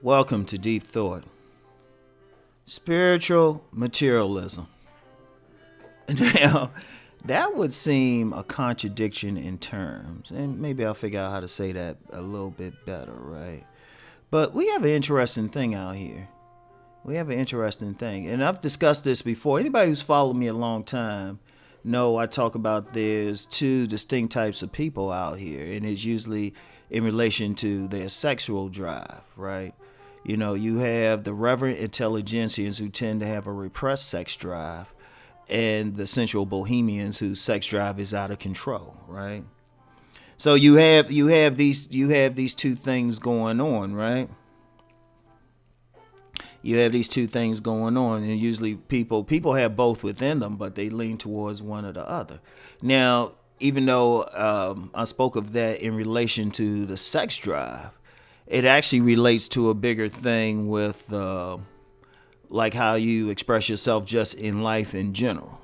Welcome to Deep Thought. Spiritual materialism. Now, that would seem a contradiction in terms, and maybe I'll figure out how to say that a little bit better, right? But we have an interesting thing out here. And I've discussed this before. Anybody who's followed me a long time know I talk about there's two distinct types of people out here, and it's usually in relation to their sexual drive, right? You know, you have the reverent intelligentsians who tend to have a repressed sex drive, and the sensual bohemians whose sex drive is out of control, right? So you have these two things going on, right? You have these two things going on, and usually people have both within them, but they lean towards one or the other. Now, even though I spoke of that in relation to the sex drive, it actually relates to a bigger thing with like how you express yourself just in life in general.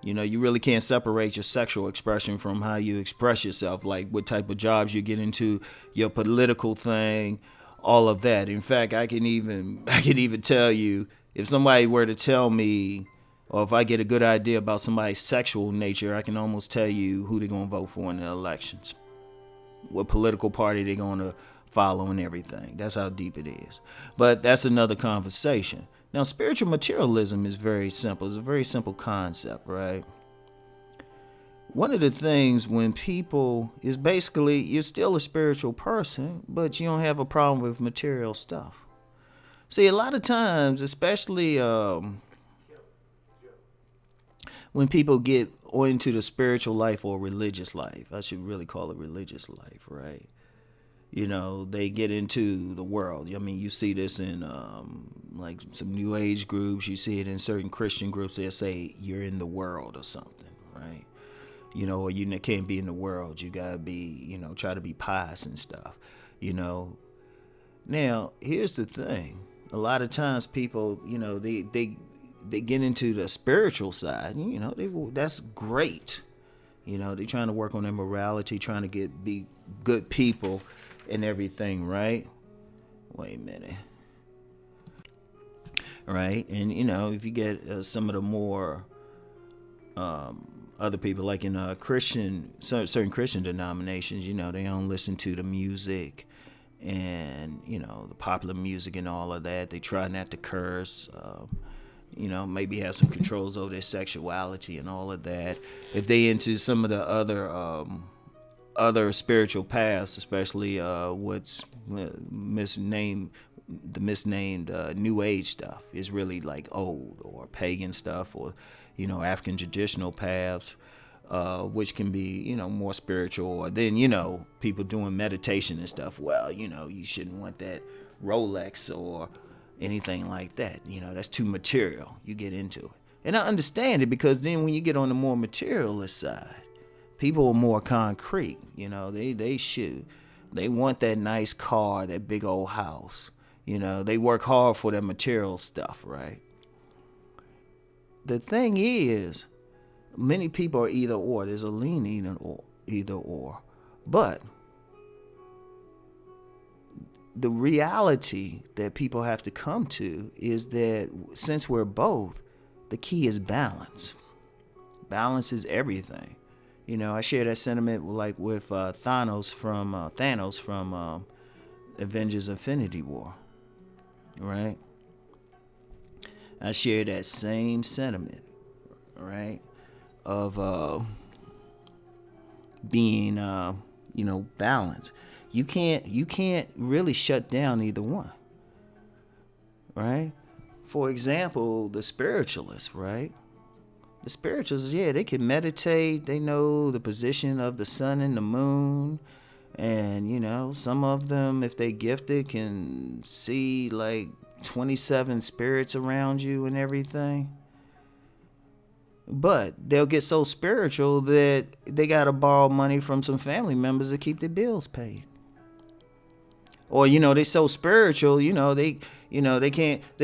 You know, you really can't separate your sexual expression from how you express yourself, like what type of jobs you get into, your political thing, all of that. In fact, I can even tell you, if somebody were to tell me, or if I get a good idea about somebody's sexual nature, I can almost tell you who they're going to vote for in the elections, what political party they're going to follow and everything. That's how deep it is. But that's another conversation. Now, spiritual materialism is very simple. It's a very simple concept, right? One of the things when people is basically you're still a spiritual person, but you don't have a problem with material stuff. See, a lot of times, especially when people get into the spiritual life or religious life, I should really call it religious life, right? You know, they get into the world. I mean, you see this in like some New Age groups. You see it in certain Christian groups. They'll say you're in the world or something, right? You know, or you can't be in the world. You gotta be, you know, try to be pious and stuff. You know. Now, here's the thing. A lot of times, people, you know, they get into the spiritual side. You know, that's great. You know, they're trying to work on their morality, trying to be good people and everything, right? Wait a minute. Right? And, you know, if you get some of the more other people, like in certain Christian denominations, you know, they don't listen to the music and, you know, the popular music and all of that. They try not to curse, you know, maybe have some controls over their sexuality and all of that. If they into some of the other spiritual paths, especially what's misnamed New Age stuff, is really like old or pagan stuff, or, you know, African traditional paths, which can be, you know, more spiritual. Or then, you know, people doing meditation and stuff. Well, you know, you shouldn't want that Rolex or anything like that. You know, that's too material. You get into it. And I understand it, because then when you get on the more materialist side, people are more concrete. You know, they want that nice car, that big old house. You know, they work hard for that material stuff, right? The thing is, many people are either or. There's a leaning either or. But the reality that people have to come to is that since we're both, the key is balance. Balance is everything. You know, I share that sentiment like with Thanos from Avengers Infinity War, right? I share that same sentiment, right, of being, you know, balanced. You can't really shut down either one, right? For example, the spiritualists, right? The spiritualists, yeah, they can meditate. They know the position of the sun and the moon. And, you know, some of them, if they gifted, can see like 27 spirits around you and everything. But they'll get so spiritual that they got to borrow money from some family members to keep their bills paid. Or they so spiritual, they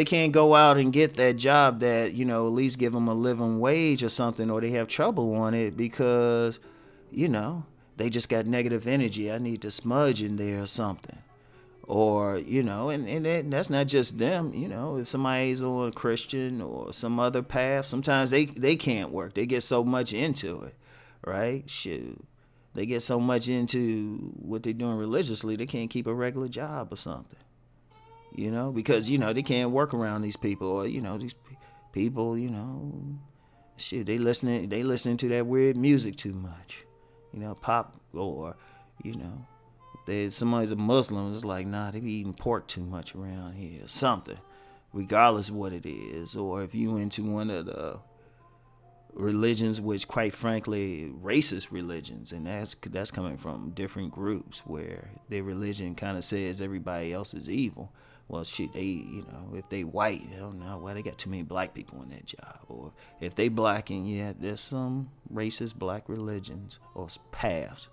can't go out and get that job that at least give them a living wage or something, or they have trouble on it because they just got negative energy. I need to smudge in there or something. Or and that's not just them. If somebody's on a Christian or some other path, sometimes they can't work. They get so much into it, right? Shoot, they get so much into what they're doing religiously, they can't keep a regular job or something. Because they can't work around these people, or these people. Shit, they listening to that weird music too much. Pop, or somebody's a Muslim, it's like, nah, they be eating pork too much around here, or something, regardless of what it is. Or if you into one of the religions, which quite frankly, racist religions, and that's coming from different groups where their religion kind of says everybody else is evil. Well, shit, they, if they white, hell no, well, they got too many black people in that job. Or if they black, and yeah, there's some racist black religions or paths.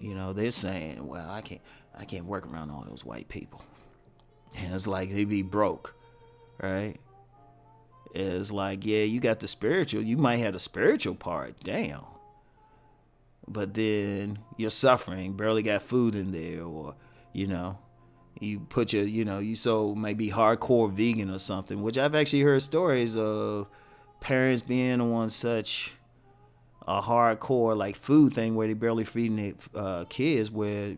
They're saying, well, I can't work around all those white people. And it's like they be broke, right? It's like, yeah, you got the spiritual, you might have the spiritual part down, but then you're suffering, barely got food in there, or, you put your, you so might be hardcore vegan or something, which I've actually heard stories of parents being on such a hardcore like food thing where they barely feeding their kids, where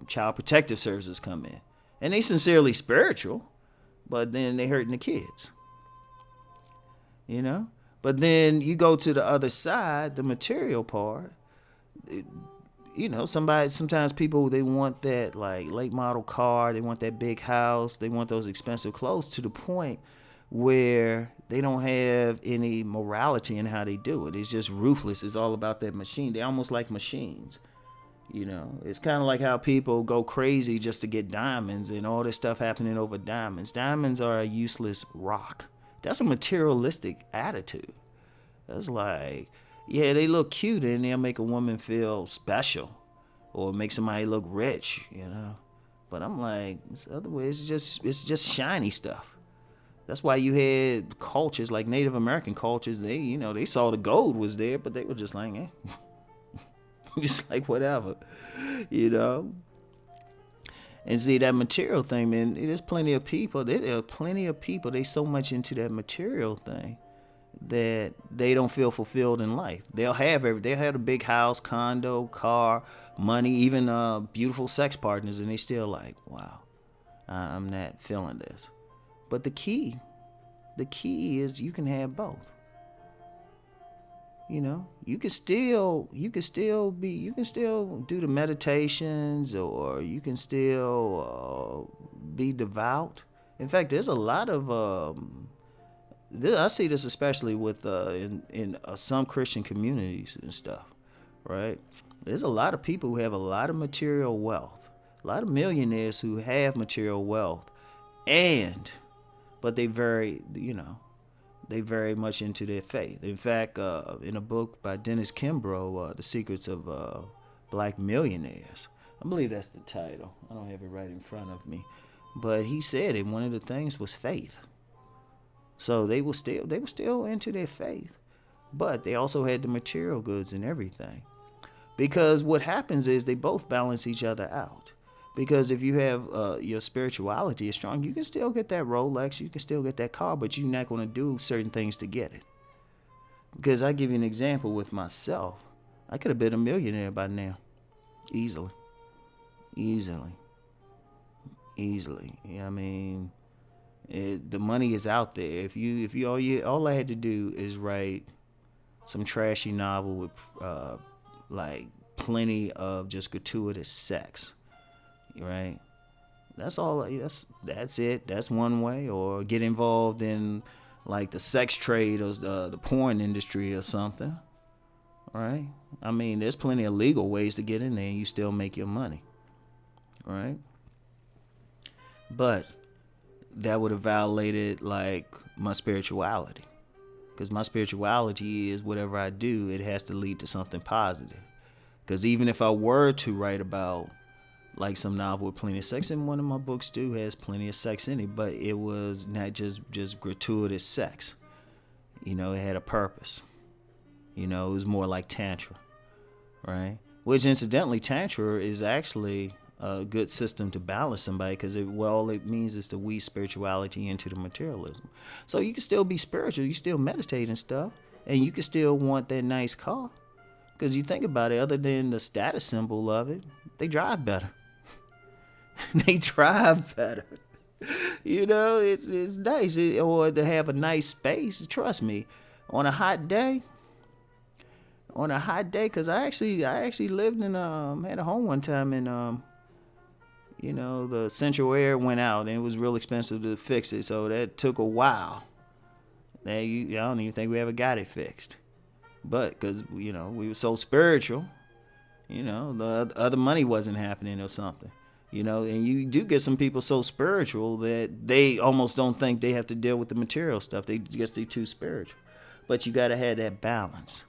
child protective services come in, and they sincerely spiritual, but then they hurting the kids. But then you go to the other side, the material part. Sometimes people, they want that like late model car, they want that big house, they want those expensive clothes, to the point where they don't have any morality in how they do it. It's just ruthless. It's all about that machine. They're almost like machines. It's kind of like how people go crazy just to get diamonds, and all this stuff happening over diamonds. Diamonds are a useless rock. That's a materialistic attitude. That's like, yeah, they look cute and they'll make a woman feel special or make somebody look rich, But I'm like, other ways, it's just shiny stuff. That's why you had cultures like Native American cultures. They, they saw the gold was there, but they were just like, just like whatever, And see, that material thing, man, there's plenty of people. There are plenty of people, they so much into that material thing that they don't feel fulfilled in life. They'll have a big house, condo, car, money, even beautiful sex partners, and they still like, wow, I'm not feeling this. But the key is you can have both. You can still do the meditations, or you can still be devout. In fact, there's a lot of I see this especially with in some Christian communities and stuff, right? There's a lot of people who have a lot of material wealth, a lot of millionaires who have material wealth, but they very much into their faith. In fact, in a book by Dennis Kimbrough, The Secrets of Black Millionaires, I believe that's the title. I don't have it right in front of me, but he said it. One of the things was faith. So they were still into their faith, but they also had the material goods and everything. Because what happens is they both balance each other out. Because if you have your spirituality is strong, you can still get that Rolex, you can still get that car, but you're not going to do certain things to get it. Because I give you an example with myself. I could have been a millionaire by now. Easily. I mean, the money is out there. If you all I had to do is write some trashy novel with like plenty of just gratuitous sex. Right? That's all. That's it. That's one way. Or get involved in like the sex trade or the porn industry or something. Right? I mean, there's plenty of legal ways to get in there and you still make your money. Right? But that would have violated like my spirituality. Because my spirituality is whatever I do, it has to lead to something positive. Because even if I were to write about like some novel with plenty of sex. And one of my books too has plenty of sex in it, but it was not just gratuitous sex. You know, it had a purpose. You know, it was more like Tantra, right? Which incidentally, Tantra is actually a good system to balance somebody, because all it means is to weave spirituality into the materialism. So you can still be spiritual, you still meditate and stuff, and you can still want that nice car. Because you think about it, other than the status symbol of it, they drive better. They drive better. You know, it's nice. Or to have a nice space. Trust me, on a hot day, because I actually lived in had a home one time, and you know, the central air went out and it was real expensive to fix it, so that took a while. I don't even think we ever got it fixed. But because, you know, we were so spiritual, you know, the other money wasn't happening or something, you know. And you do get some people so spiritual that they almost don't think they have to deal with the material stuff. They guess they're too spiritual. But you got to have that balance.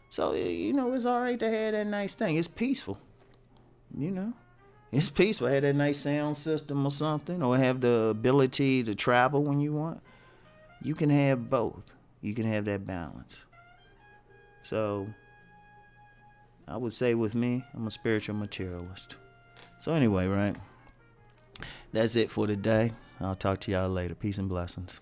So, you know, it's all right to have that nice thing. It's peaceful, you know. It's peaceful. Have that nice sound system or something, or have the ability to travel when you want. You can have both. You can have that balance. So, I would say with me, I'm a spiritual materialist. So anyway, right? That's it for today. I'll talk to y'all later. Peace and blessings.